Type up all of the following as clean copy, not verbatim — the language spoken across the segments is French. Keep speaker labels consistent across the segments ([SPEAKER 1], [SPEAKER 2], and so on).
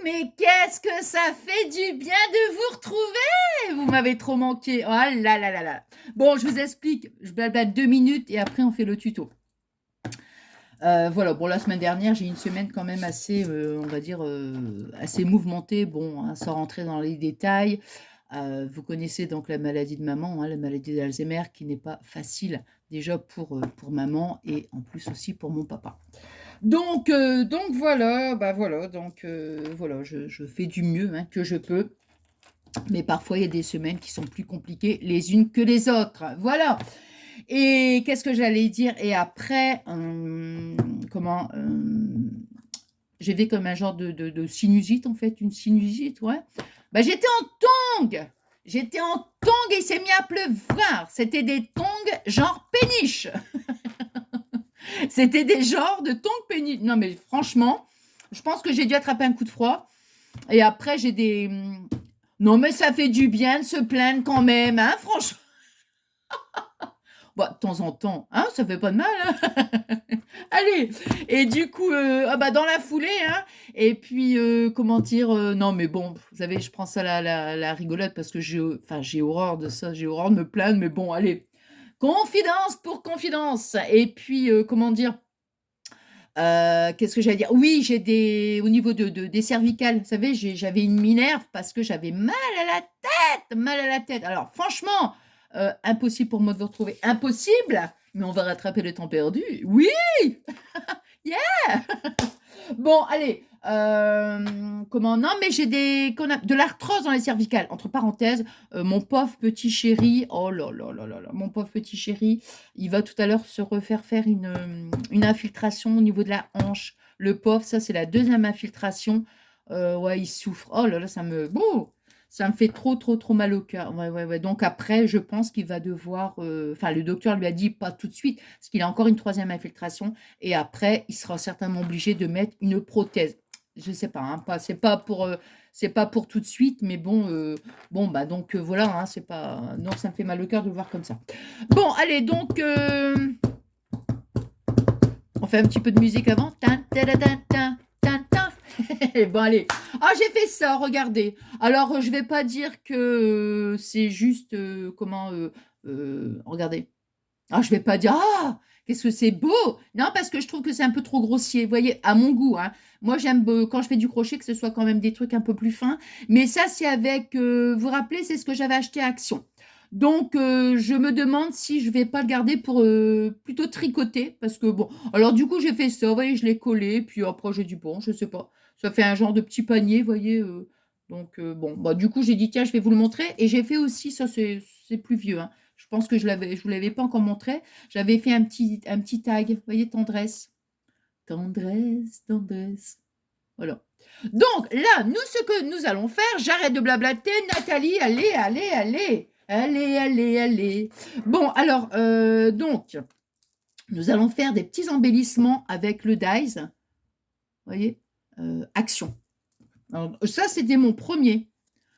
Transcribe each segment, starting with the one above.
[SPEAKER 1] mais qu'est-ce que ça fait du bien de vous retrouver! Vous m'avez trop manqué. Oh là là là là. Bon, je vous explique. Je blablate 2 minutes et après on fait le tuto. Voilà, bon, la semaine dernière, j'ai une semaine quand même assez, on va dire, assez mouvementée. Bon, hein, sans rentrer dans les détails. Vous connaissez donc la maladie de maman, hein, la maladie d'Alzheimer, qui n'est pas facile déjà pour maman et en plus aussi pour mon papa. Donc voilà, bah voilà, voilà, je fais du mieux hein, que je peux. Mais parfois, il y a des semaines qui sont plus compliquées les unes que les autres. Voilà. Et qu'est-ce que j'allais dire? Et après, j'ai fait comme un genre de sinusite, en fait, une sinusite, ouais. Bah, j'étais en tongs! J'étais en tongs et il s'est mis à pleuvoir. C'était des tongs genre péniche. C'était des genres de tongs péniche. Non, mais franchement, je pense que j'ai dû attraper un coup de froid. Et après, j'ai des... Non, mais ça fait du bien de se plaindre quand même, hein, franchement. Bah, de temps en temps, hein, ça fait pas de mal, hein. Allez, et du coup, ah bah, dans la foulée, hein, et puis, comment dire, non, mais bon, vous savez, je prends ça la rigolade parce que j'ai horreur de ça, j'ai horreur de me plaindre, mais bon, allez, confidence pour confidence. Et puis, comment dire, qu'est-ce que j'allais dire? Oui, j'ai au niveau des cervicales, vous savez, j'avais une minerve parce que j'avais mal à la tête. Alors, franchement, impossible pour moi de vous retrouver. Impossible, mais on va rattraper le temps perdu. Oui! Yeah! Bon, allez, comment? Non, mais j'ai de l'arthrose dans les cervicales. Entre parenthèses, mon pauvre petit chéri, oh là là là là là, mon pauvre petit chéri, il va tout à l'heure se refaire faire une infiltration au niveau de la hanche. Le pauvre, ça c'est la deuxième infiltration. Ouais, il souffre. Oh là là, ça me fait trop trop trop mal au cœur. Ouais, ouais, ouais. Donc après, je pense qu'il va devoir, enfin, le docteur lui a dit pas tout de suite, parce qu'il a encore une troisième infiltration. Et après, il sera certainement obligé de mettre une prothèse. Je sais pas, hein, c'est pas pour tout de suite, mais bon, bah donc voilà, hein, c'est pas, non, ça me fait mal au cœur de le voir comme ça. Bon, allez, donc, on fait un petit peu de musique avant. Tin, tadadin, tin, tin, tin. Bon, allez. Ah, j'ai fait ça, regardez. Alors, je vais pas dire que c'est juste, regardez. Ah, je vais pas dire, ah, qu'est-ce que c'est beau! Non, parce que je trouve que c'est un peu trop grossier. Vous voyez, à mon goût, hein. Moi, j'aime quand je fais du crochet que ce soit quand même des trucs un peu plus fins. Mais ça, c'est avec, vous vous rappelez, c'est ce que j'avais acheté à Action. Donc, je me demande si je vais pas le garder pour plutôt tricoter. Parce que bon, alors du coup, j'ai fait ça. Vous voyez, je l'ai collé. Puis après, j'ai dit, bon, je sais pas. Ça fait un genre de petit panier, vous voyez. Donc, bon, bah, du coup, j'ai dit, tiens, je vais vous le montrer. Et j'ai fait aussi, ça, c'est plus vieux, hein. Je pense que je vous l'avais pas encore montré. J'avais fait un petit tag, vous voyez, tendresse. Tendresse, tendresse. Voilà. Donc là, nous, ce que nous allons faire, j'arrête de blablater. Nathalie, allez, allez, allez. Allez, allez, allez. Bon, alors, donc, nous allons faire des petits embellissements avec le dies. Vous voyez, action. Alors, ça, c'était mon premier.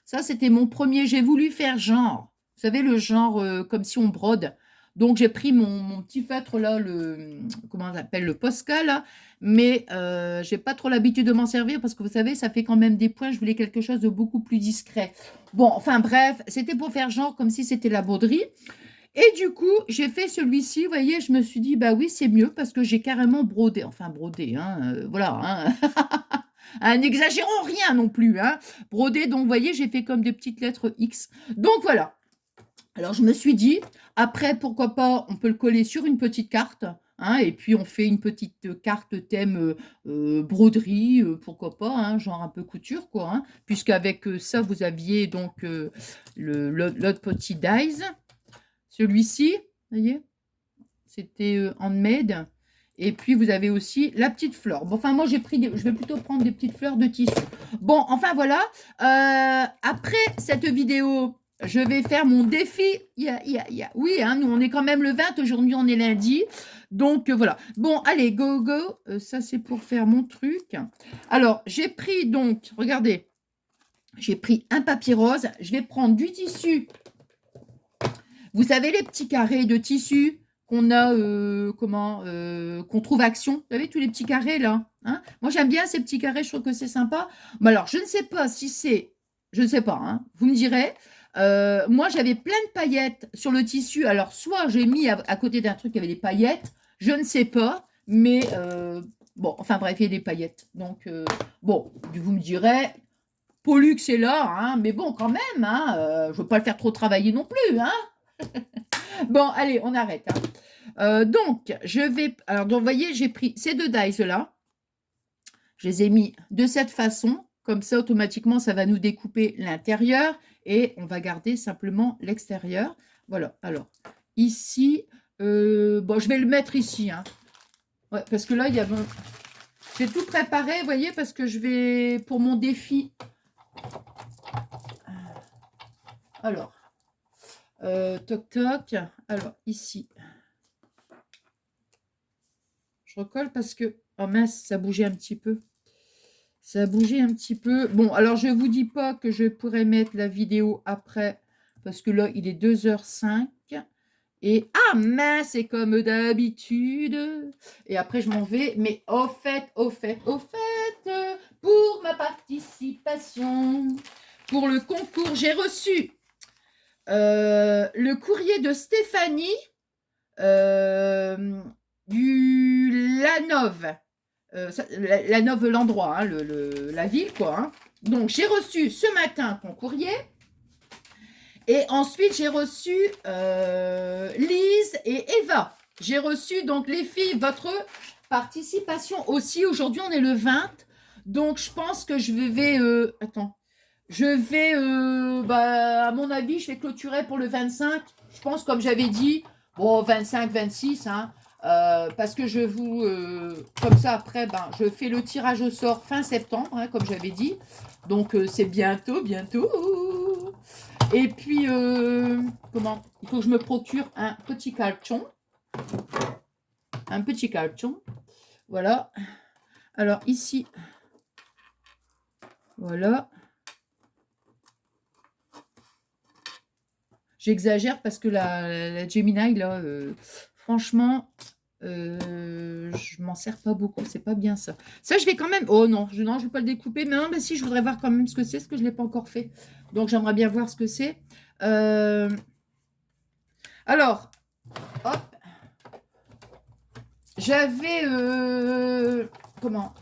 [SPEAKER 1] Ça, c'était mon premier. J'ai voulu faire genre. Vous savez, le genre comme si on brode. Donc, j'ai pris mon petit feutre, là, comment on appelle, le Posca, là. Mais j'ai pas trop l'habitude de m'en servir parce que vous savez, ça fait quand même des points. Je voulais quelque chose de beaucoup plus discret. Bon, enfin bref, c'était pour faire genre comme si c'était la broderie. Et du coup, j'ai fait celui-ci, vous voyez, je me suis dit, bah oui, c'est mieux parce que j'ai carrément brodé. Enfin, brodé, hein, voilà, hein. Ah, n'exagérons rien non plus, hein. Brodé, donc vous voyez, j'ai fait comme des petites lettres X. Donc voilà. Alors je me suis dit, après, pourquoi pas, on peut le coller sur une petite carte, hein, et puis on fait une petite carte thème broderie, pourquoi pas, hein, genre un peu couture, quoi, hein, puisqu'avec ça, vous aviez donc l'autre petit dies. Celui-ci, vous voyez, c'était handmade. Et puis, vous avez aussi la petite fleur. Bon, enfin, moi, je vais plutôt prendre des petites fleurs de tissu. Bon, enfin, voilà. Après cette vidéo, je vais faire mon défi. Oui, hein, nous, on est quand même le 20. Aujourd'hui, on est lundi. Donc, voilà. Bon, allez, go, go. Ça, c'est pour faire mon truc. Alors, j'ai pris, donc, regardez. J'ai pris un papier rose. Je vais prendre du tissu. Vous savez, les petits carrés de tissu qu'on a, qu'on trouve Action. Vous savez, tous les petits carrés, là. Hein. Moi, j'aime bien ces petits carrés, je trouve que c'est sympa. Mais alors, je ne sais pas si c'est... Je ne sais pas, hein, vous me direz. Moi, j'avais plein de paillettes sur le tissu. Alors, soit j'ai mis à côté d'un truc qui avait des paillettes, je ne sais pas. Mais, bon, enfin bref, il y a des paillettes. Donc, bon, vous me direz, Pollux est là, hein, mais bon, quand même, hein, je ne veux pas le faire trop travailler non plus. Hein. Bon, allez, on arrête. Hein. Donc, je vais... Alors, donc, vous voyez, j'ai pris ces deux dies-là. Je les ai mis de cette façon. Comme ça, automatiquement, ça va nous découper l'intérieur. Et on va garder simplement l'extérieur. Voilà. Alors, ici... bon, je vais le mettre ici. Hein. Ouais, parce que là, il y a... J'ai tout préparé, vous voyez, parce que je vais... Pour mon défi... Alors... toc toc. Alors, ici... Je recolle parce que... Oh mince, ça bougeait un petit peu. Ça a bougé un petit peu. Bon, alors je ne vous dis pas que je pourrais mettre la vidéo après, parce que là, il est 2h05. Et, ah mince, c'est comme d'habitude. Et après, je m'en vais. Mais au fait, pour ma participation, pour le concours, j'ai reçu le courrier de Stéphanie du Lanov. La Nove, l'endroit, hein, la ville, quoi. Hein. Donc, j'ai reçu ce matin ton courrier. Et ensuite, j'ai reçu Lise et Eva. J'ai reçu, donc, les filles, votre participation aussi. Aujourd'hui, on est le 20. Donc, je pense que je vais... attends. Je vais, à mon avis, je vais clôturer pour le 25. Je pense, comme j'avais dit, bon, 25, 26, hein. Parce que je vous... comme ça, après, je fais le tirage au sort fin septembre, hein, comme j'avais dit. Donc, c'est bientôt, bientôt. Et puis, comment? Il faut que je me procure un petit carton. Un petit carton. Voilà. Alors, ici. Voilà. J'exagère parce que la Gemini, là, franchement, je m'en sers pas beaucoup. C'est pas bien ça. Ça, je vais quand même... Oh non, je vais pas le découper. Mais non, mais si, je voudrais voir quand même ce que c'est, parce que je ne l'ai pas encore fait. Donc, j'aimerais bien voir ce que c'est. Alors, hop. J'avais... comment?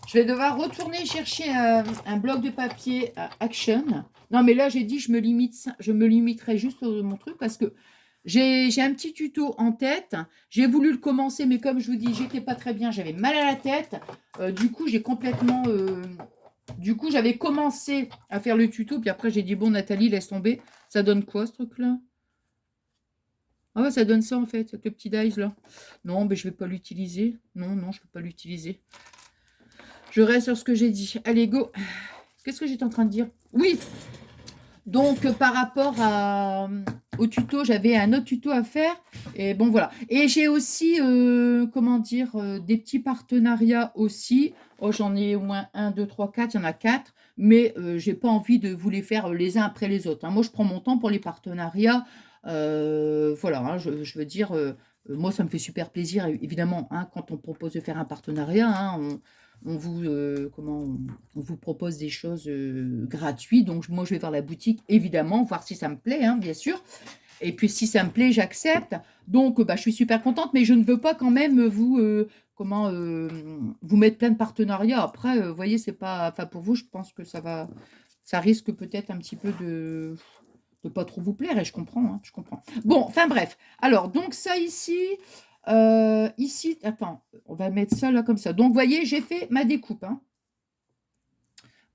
[SPEAKER 1] Je vais devoir retourner chercher un bloc de papier Action. Non, mais là, j'ai dit, je me limiterai juste au mon truc parce que j'ai un petit tuto en tête. J'ai voulu le commencer, mais comme je vous dis, j'étais pas très bien. J'avais mal à la tête. Du coup, j'ai complètement... du coup, j'avais commencé à faire le tuto. Puis après, j'ai dit, bon, Nathalie, laisse tomber. Ça donne quoi, ce truc-là? Ah ouais, ça donne ça, en fait, avec le petit dice, là. Non, mais je vais pas l'utiliser. Non, non, je ne peux pas l'utiliser. Je reste sur ce que j'ai dit. Allez, go. Qu'est-ce que j'étais en train de dire? Oui. Donc, par rapport au tuto, j'avais un autre tuto à faire. Et bon, voilà. Et j'ai aussi, comment dire, des petits partenariats aussi. Oh, j'en ai au moins 1, 2, 3, 4. Il y en a 4. Mais j'ai pas envie de vous les faire les uns après les autres. Hein. Moi, je prends mon temps pour les partenariats. Voilà, hein, je veux dire, moi, ça me fait super plaisir, évidemment, hein, quand on propose de faire un partenariat. Hein, on vous, on vous propose des choses gratuites. Donc, moi, je vais voir la boutique, évidemment, voir si ça me plaît, hein, bien sûr. Et puis, si ça me plaît, j'accepte. Donc, je suis super contente, mais je ne veux pas quand même vous, vous mettre plein de partenariats. Après, vous voyez, c'est pas... Enfin, pour vous, je pense que ça risque peut-être un petit peu de pas trop vous plaire, et je comprends, hein, je comprends. Bon, enfin bref. Alors, donc ça ici... ici, attends, on va mettre ça là comme ça. Donc, vous voyez, j'ai fait ma découpe. Hein.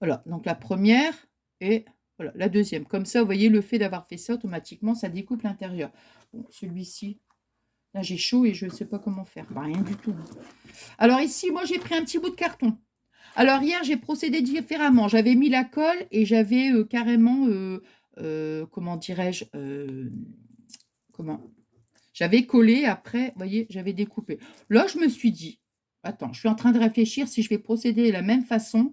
[SPEAKER 1] Voilà, donc la première et voilà, la deuxième. Comme ça, vous voyez, le fait d'avoir fait ça, automatiquement, ça découpe l'intérieur. Bon, celui-ci, là, j'ai chaud et je ne sais pas comment faire. Rien du tout. Alors ici, moi, j'ai pris un petit bout de carton. Alors, hier, j'ai procédé différemment. J'avais mis la colle et j'avais carrément, comment dirais-je, comment j'avais collé, après, vous voyez, j'avais découpé. Là, je me suis dit, attends, je suis en train de réfléchir si je vais procéder de la même façon.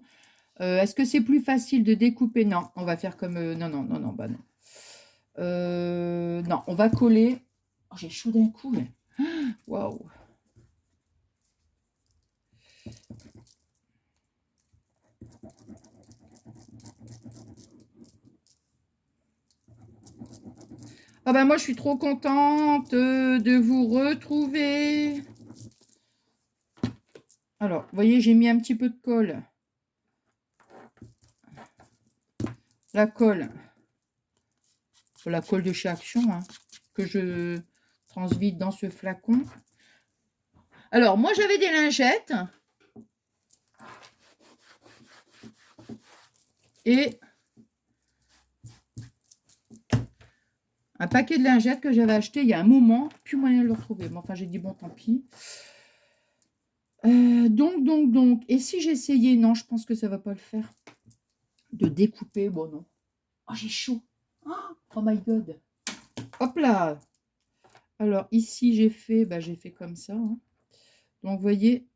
[SPEAKER 1] Est-ce que c'est plus facile de découper? Non, on va faire comme... non, non, non, non, bah non. Non, on va coller. Oh, j'ai chaud d'un coup. Waouh. Ah ben moi, je suis trop contente de vous retrouver. Alors, vous voyez, j'ai mis un petit peu de colle. La colle de chez Action, hein, que je transvite dans ce flacon. Alors, moi, j'avais des lingettes. Et un paquet de lingettes que j'avais acheté il y a un moment. Plus moyen de le retrouver. Mais enfin, j'ai dit, bon, tant pis. Donc. Et si j'essayais, non, je pense que ça va pas le faire. De découper, bon, non. Oh, j'ai chaud. Oh my God. Hop là. Alors, ici, j'ai fait comme ça. Hein. Donc, vous voyez.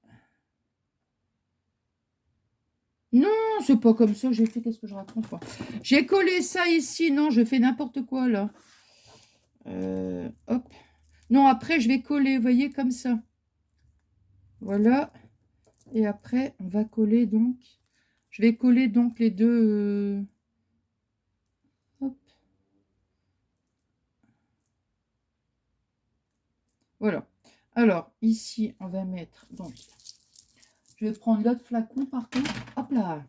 [SPEAKER 1] Non, c'est pas comme ça. J'ai fait, qu'est-ce que je raconte, quoi. J'ai collé ça ici. Non, je fais n'importe quoi, là. Hop. Non, après, je vais coller, vous voyez, comme ça. Voilà. Et après, on va coller, donc. Je vais coller, donc, les deux. Hop. Voilà. Alors, ici, on va mettre, donc, je vais prendre l'autre flacon, par contre. Hop là.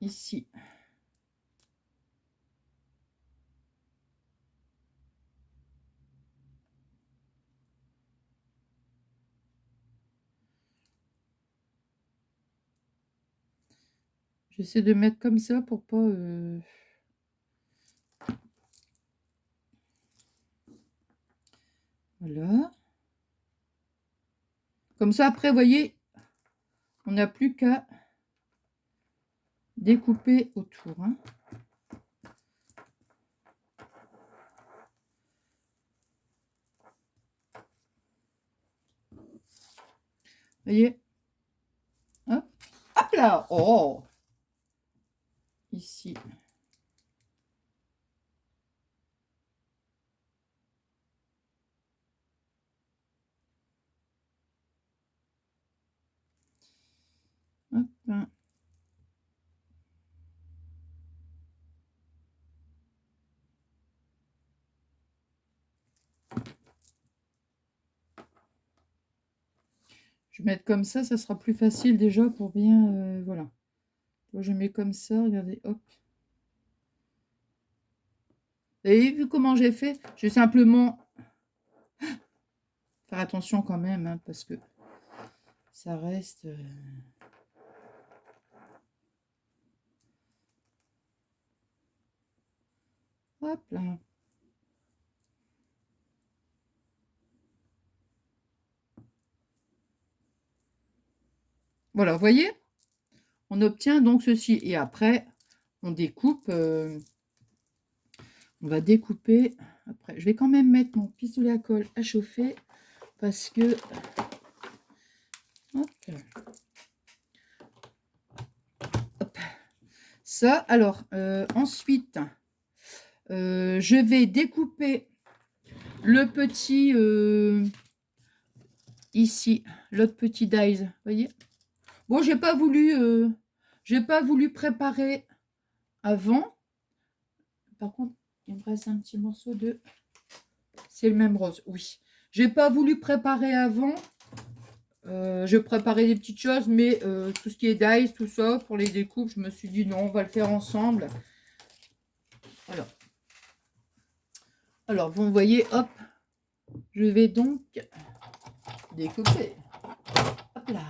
[SPEAKER 1] Ici. J'essaie de mettre comme ça pour pas... Voilà. Comme ça, après, vous voyez, on n'a plus qu'à découper autour. Hein. Vous voyez? Hop. Hop là. Oh. Ici. Hop. Je vais mettre comme ça sera plus facile déjà pour bien... voilà. Je mets comme ça, regardez, hop. Vous avez vu comment j'ai fait? Je vais simplement faire attention quand même, hein, parce que ça reste... Hop là. Voilà, vous voyez? On obtient donc ceci. Et après, on découpe. On va découper. Après, je vais quand même mettre mon pistolet à colle à chauffer. Parce que... Hop. Hop. Ça, alors, ensuite, je vais découper le petit... ici, l'autre petit dies. Vous voyez? Bon, j'ai pas voulu préparer avant. Par contre, il me reste un petit morceau de... C'est le même rose, oui. J'ai pas voulu préparer avant. Je préparais des petites choses, mais tout ce qui est dice, tout ça, pour les découpes, je me suis dit non, on va le faire ensemble. Alors vous voyez, hop, je vais donc découper. Hop là.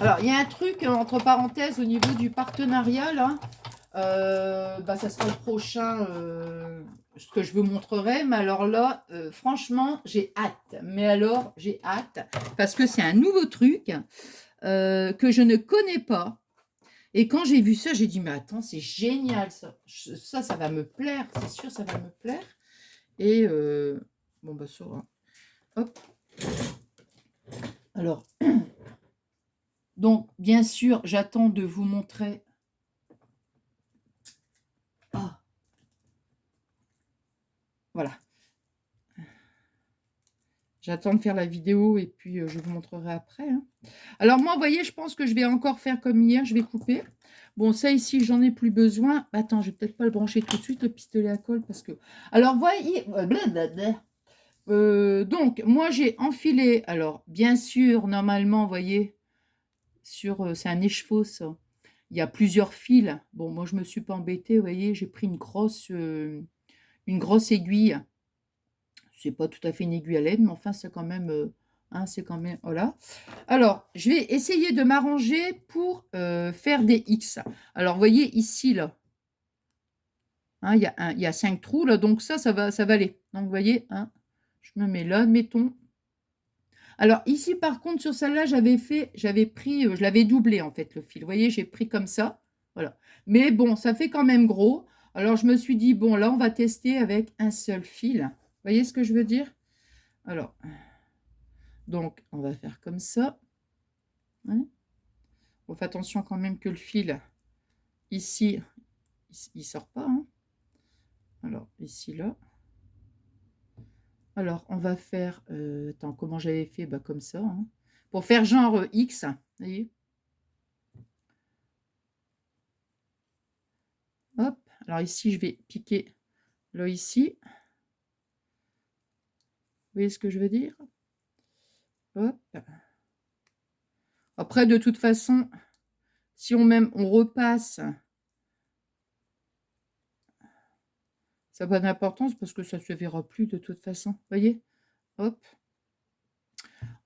[SPEAKER 1] Alors, il y a un truc, entre parenthèses, au niveau du partenariat, là. Ça sera le prochain, ce que je vous montrerai. Mais alors là, franchement, j'ai hâte. Mais alors, j'ai hâte. Parce que c'est un nouveau truc que je ne connais pas. Et quand j'ai vu ça, j'ai dit, mais attends, c'est génial ça. Ça va me plaire. C'est sûr, ça va me plaire. Et, bon, bah, ça va. Hop. Alors... Donc, bien sûr, j'attends de vous montrer Voilà. J'attends de faire la vidéo et puis je vous montrerai après. Hein. Alors moi, vous voyez, je pense que je vais encore faire comme hier. Je vais couper. Bon, ça ici, j'en ai plus besoin. Attends, je vais peut-être pas le brancher tout de suite, le pistolet à colle, parce que... Alors, voyez... donc, moi, j'ai enfilé... Alors, bien sûr, normalement, vous voyez, sur... c'est un écheveau, ça. Il y a plusieurs fils. Bon, moi, je me suis pas embêtée, vous voyez. J'ai pris une grosse aiguille. C'est pas tout à fait une aiguille à laine, mais enfin, c'est quand même... hein, c'est quand même... Voilà. Alors, je vais essayer de m'arranger pour faire des X. Alors, vous voyez, ici, là, hein, il y a 5 trous, là, donc ça va aller. Donc, vous voyez, hein, je me mets là, admettons. Alors, ici, par contre, sur celle-là, j'avais pris, je l'avais doublé, en fait, le fil. Vous voyez, j'ai pris comme ça, voilà. Mais bon, ça fait quand même gros. Alors, je me suis dit, bon, là, on va tester avec un seul fil. Vous voyez ce que je veux dire? Alors, donc, on va faire comme ça. Hein. On fait attention quand même que le fil, ici, il sort pas. Hein. Alors, ici, là. Alors, on va faire... attends, comment j'avais fait? Bah, comme ça. Hein. Pour faire genre X. Vous voyez? Hop. Alors, ici, je vais piquer là, ici. Vous voyez ce que je veux dire? Hop. Après, de toute façon, si on repasse, ça n'a pas d'importance parce que ça ne se verra plus de toute façon. Vous voyez? Hop.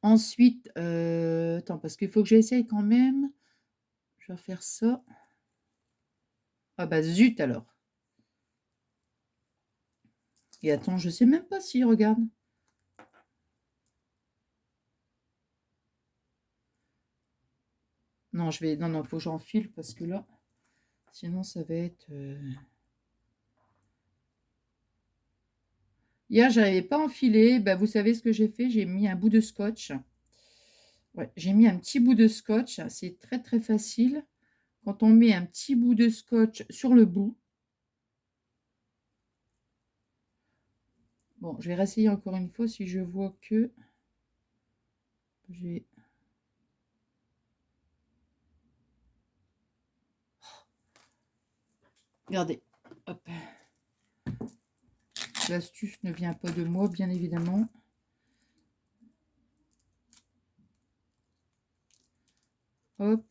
[SPEAKER 1] Ensuite, attends, parce qu'il faut que j'essaye quand même. Je vais faire ça. Ah bah zut alors. Et attends, je sais même pas si, regarde. Non, non, faut que j'enfile parce que là, sinon ça va être... Hier, j'arrivais pas à enfiler. Bah, vous savez ce que j'ai fait? J'ai mis un bout de scotch. Ouais, j'ai mis un petit bout de scotch. C'est très, très facile. Quand on met un petit bout de scotch sur le bout. Bon, je vais réessayer encore une fois si je vois que j'ai... Regardez. Hop. L'astuce ne vient pas de moi, bien évidemment. Hop.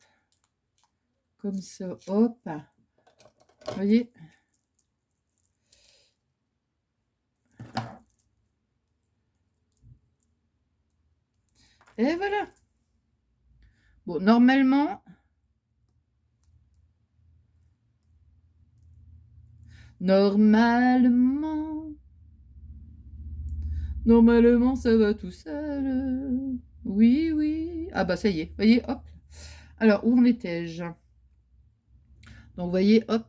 [SPEAKER 1] Comme ça. Hop. Vous voyez? Et voilà. Bon, normalement... Normalement, ça va tout seul. Oui, oui. Ah bah ça y est, vous voyez, hop. Alors, où en étais-je? Donc, vous voyez, hop.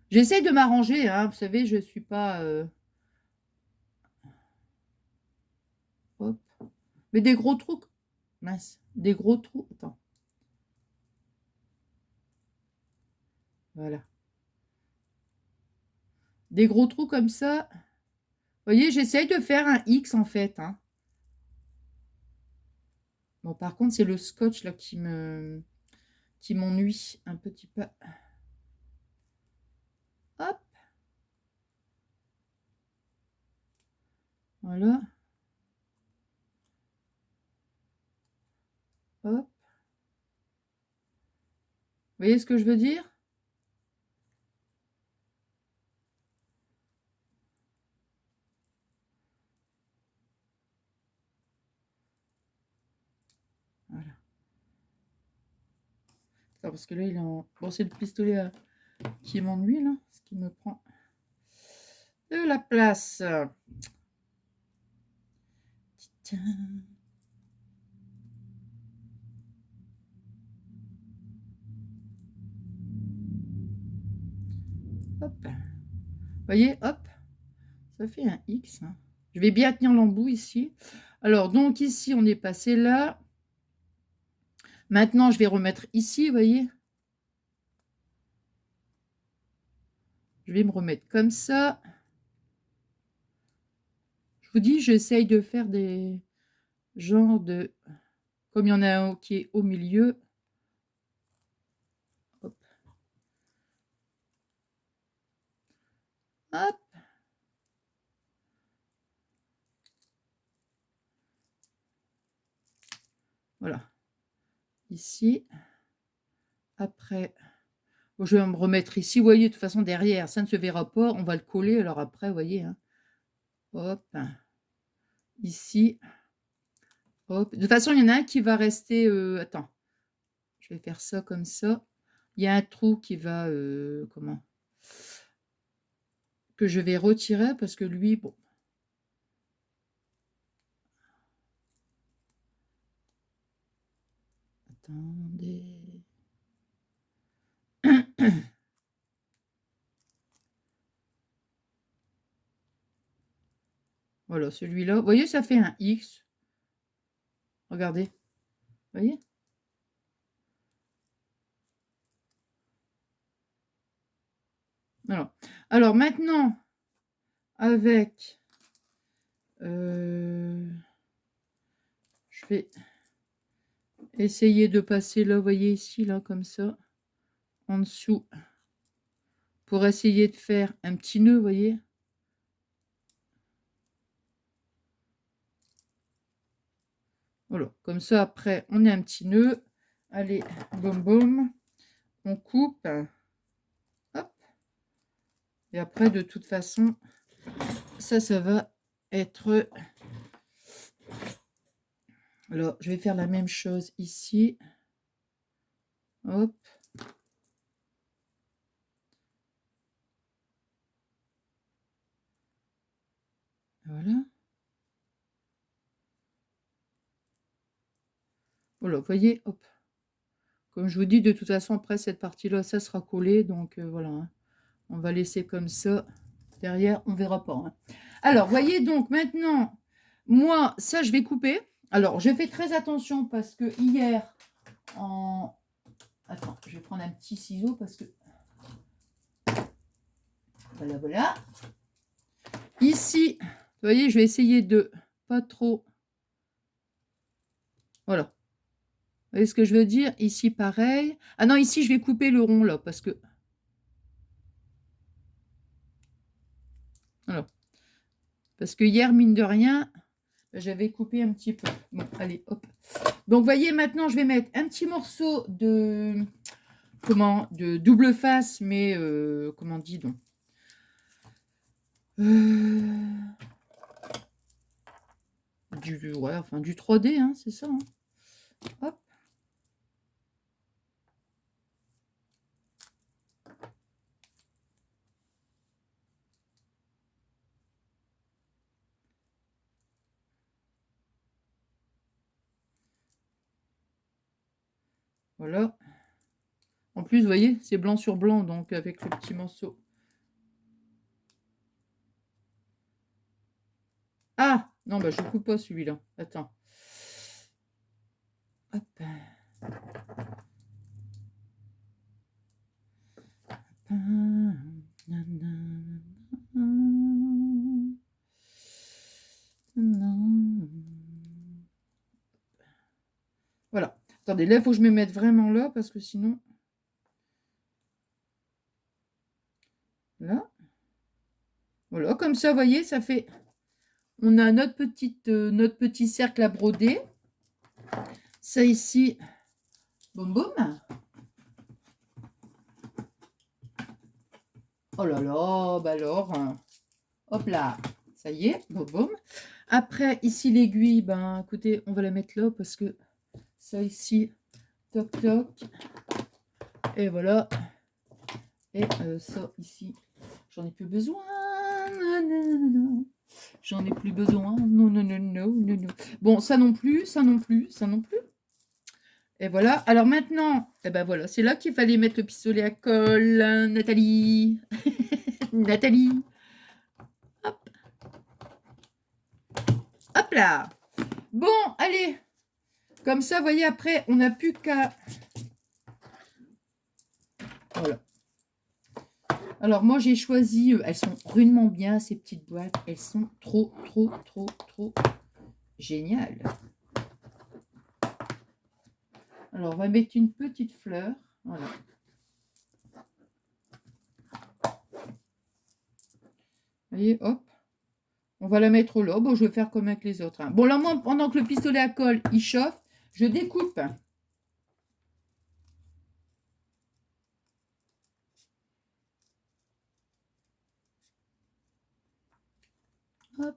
[SPEAKER 1] J'essaie de m'arranger, hein. Vous savez, je suis pas... Hop. Mais des gros trous... Mince, des gros trous... Attends. Voilà. Des gros trous comme ça. Vous voyez, j'essaye de faire un X, en fait, hein. Bon, par contre, c'est le scotch, là, qui m'ennuie un petit peu. Hop. Voilà. Hop. Vous voyez ce que je veux dire? Voilà. Alors, parce que là, il est en... Bon, c'est le pistolet qui m'ennuie, là. Ce qui me prend de la place. Hop. Vous voyez, hop. Ça fait un X. Hein. Je vais bien tenir l'embout ici. Alors, donc ici, on est passé là. Maintenant, je vais remettre ici, vous voyez. Je vais me remettre comme ça. vous dis, j'essaye de faire des genres de... Comme il y en a un qui est au milieu. Hop. Hop. Voilà. Ici. Après, je vais me remettre ici. Vous voyez, de toute façon, derrière, ça ne se verra pas. On va le coller. Alors après, vous voyez. Hein. Hop. Ici. Hop. De toute façon, il y en a un qui va rester... attends. Je vais faire ça comme ça. Il y a un trou qui va... comment? Que je vais retirer parce que lui, bon. Attendez. Voilà, celui-là. Vous voyez, ça fait un X. Regardez. Vous voyez? Alors maintenant, avec... je vais essayer de passer là, vous voyez ici, là, comme ça, en dessous, pour essayer de faire un petit nœud, vous voyez. Voilà, comme ça, après, on a un petit nœud. Allez, boum, boum. On coupe. Hop. Et après, de toute façon, ça va être... Alors, je vais faire la même chose ici. Hop. Voilà. Voilà, vous voyez, hop. Comme je vous dis, de toute façon, après cette partie-là, ça sera collé. Donc, voilà. Hein. On va laisser comme ça. Derrière, on verra pas. Hein. Alors, voyez donc, maintenant, moi, ça, je vais couper. Alors, je fais très attention parce que hier, en... Attends, je vais prendre un petit ciseau parce que... Voilà, voilà. Ici, vous voyez, je vais essayer de pas trop... Voilà. Vous voyez ce que je veux dire? Ici, pareil. Ah non, ici, je vais couper le rond, là, parce que... Voilà. Parce que hier, mine de rien, j'avais coupé un petit peu. Bon, allez, hop. Donc, vous voyez, maintenant, je vais mettre un petit morceau de... Comment? De double face, mais... comment on dit donc? Ouais, enfin, du 3D, hein, c'est ça. Hein. Hop. Voilà. En plus, vous voyez, c'est blanc sur blanc, donc avec le petit morceau. Ah! Non, bah, je ne coupe pas celui-là. Attends. Hop. Voilà. Attendez, là, il faut que je me mette vraiment là, parce que sinon... Là. Voilà, comme ça, vous voyez, ça fait... On a notre petit cercle à broder. Ça ici, boum boum. Oh là là, bah alors, hop là, ça y est, boum boum. Après, ici, l'aiguille, ben écoutez, on va la mettre là parce que ça ici, toc toc. Et voilà. Et ça ici, j'en ai plus besoin. J'en ai plus besoin. Non, non, non, non, non, non. Bon, ça non plus, ça non plus, ça non plus. Et voilà. Alors maintenant, eh ben voilà, c'est là qu'il fallait mettre le pistolet à colle, Nathalie. Nathalie. Hop. Hop là. Bon, allez. Comme ça, vous voyez, après, on n'a plus qu'à... Voilà. Alors, moi, j'ai choisi... elles sont rudement bien, ces petites boîtes. Elles sont trop géniales. Alors, on va mettre une petite fleur. Voilà. Vous voyez, hop. On va la mettre là. Bon, je vais faire comme avec les autres. Hein. Bon, là, moi, pendant que le pistolet à colle, il chauffe, je découpe. Hop.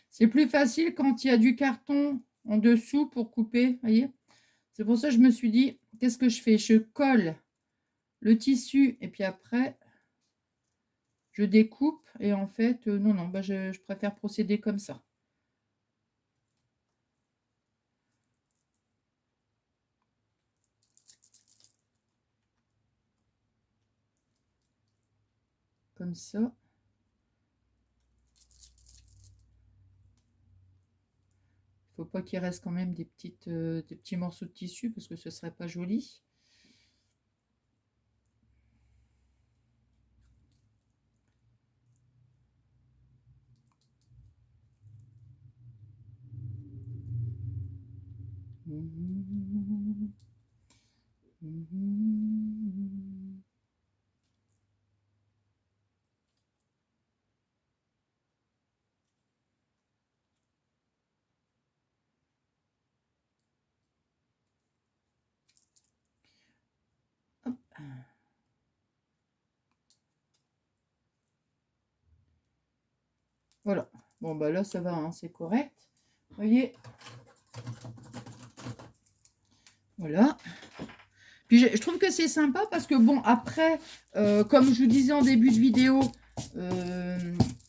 [SPEAKER 1] C'est plus facile quand il y a du carton en dessous pour couper, voyez. C'est pour ça que je me suis dit, qu'est-ce que je fais? Je colle le tissu et puis après, je découpe. Et en fait, non, bah je préfère procéder comme ça. Comme ça. Il ne faut pas qu'il reste quand même des petits morceaux de tissu parce que ce ne serait pas joli. Hop. Voilà. Bon, bah là, ça va, hein, c'est correct. Vous voyez. Voilà. Puis je trouve que c'est sympa parce que, bon, après, comme je vous disais en début de vidéo,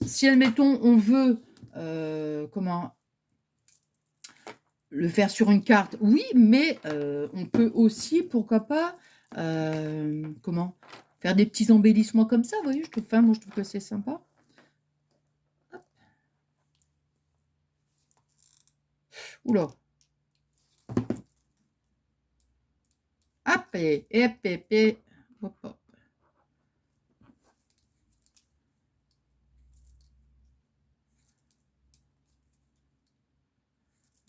[SPEAKER 1] si, admettons, on veut, comment, le faire sur une carte, oui, mais on peut aussi, pourquoi pas, comment, faire des petits embellissements comme ça, vous voyez, moi, je trouve que c'est sympa. Hop. Oula. Hop, et hop, hop.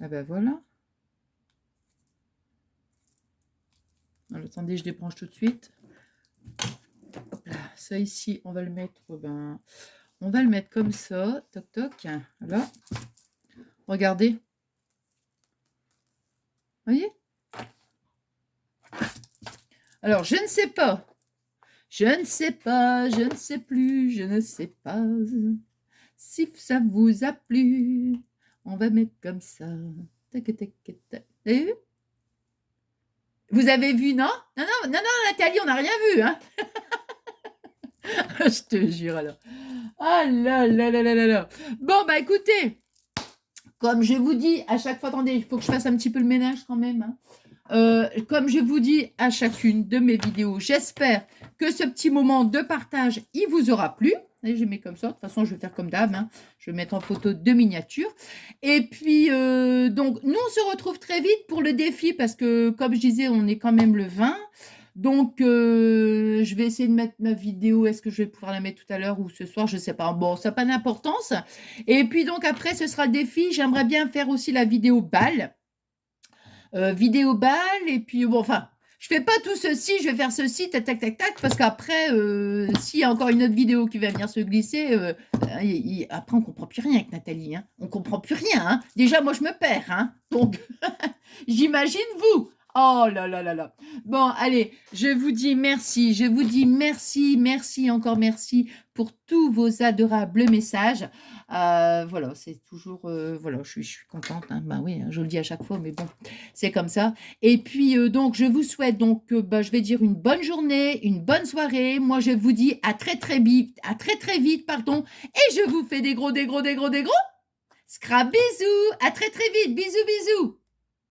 [SPEAKER 1] Ah ben voilà. Alors, attendez, je débranche tout de suite. Hop là, ça ici, on va le mettre, on va le mettre comme ça, toc toc. Voilà. Regardez. Vous voyez? Alors, je ne sais pas. Je ne sais pas, je ne sais plus, je ne sais pas si ça vous a plu. On va mettre comme ça. Tac, tac, tac. Vous avez vu, non? Non, Nathalie, on n'a rien vu, hein? Je te jure, alors. Ah là là là là là là. Bon, bah écoutez, comme je vous dis à chaque fois, attendez, il faut que je fasse un petit peu le ménage quand même, hein. Comme je vous dis à chacune de mes vidéos, j'espère que ce petit moment de partage, il vous aura plu. Et je mets comme ça. De toute façon, je vais faire comme d'hab. Hein. Je vais mettre en photo de miniatures. Et puis, donc, nous, on se retrouve très vite pour le défi parce que, comme je disais, on est quand même le 20. Donc, je vais essayer de mettre ma vidéo. Est-ce que je vais pouvoir la mettre tout à l'heure ou ce soir? Je ne sais pas. Bon, ça n'a pas d'importance. Et puis, donc, après, ce sera le défi. J'aimerais bien faire aussi la vidéo balle. Vidéo balle. Et puis, bon, enfin, je fais pas tout ceci. Je vais faire ceci, tac, tac, tac, tac. Parce qu'après, s'il y a encore une autre vidéo qui va venir se glisser, après, on ne comprend plus rien avec Nathalie. Hein. On ne comprend plus rien. Hein. Déjà, moi, je me perds. Hein. Donc, j'imagine vous. Oh là là là là. Bon, allez, je vous dis merci. Je vous dis merci, merci, encore merci pour tous vos adorables messages. Voilà, c'est toujours, voilà, je suis contente, hein. Ben oui, hein, je le dis à chaque fois, mais bon, c'est comme ça. Et puis, donc, je vous souhaite donc, ben, je vais dire une bonne journée, une bonne soirée. Moi, je vous dis à très très vite, pardon. Et je vous fais des gros, des gros, des gros, des gros. Scrap bisous. À très très vite. Bisous, bisous.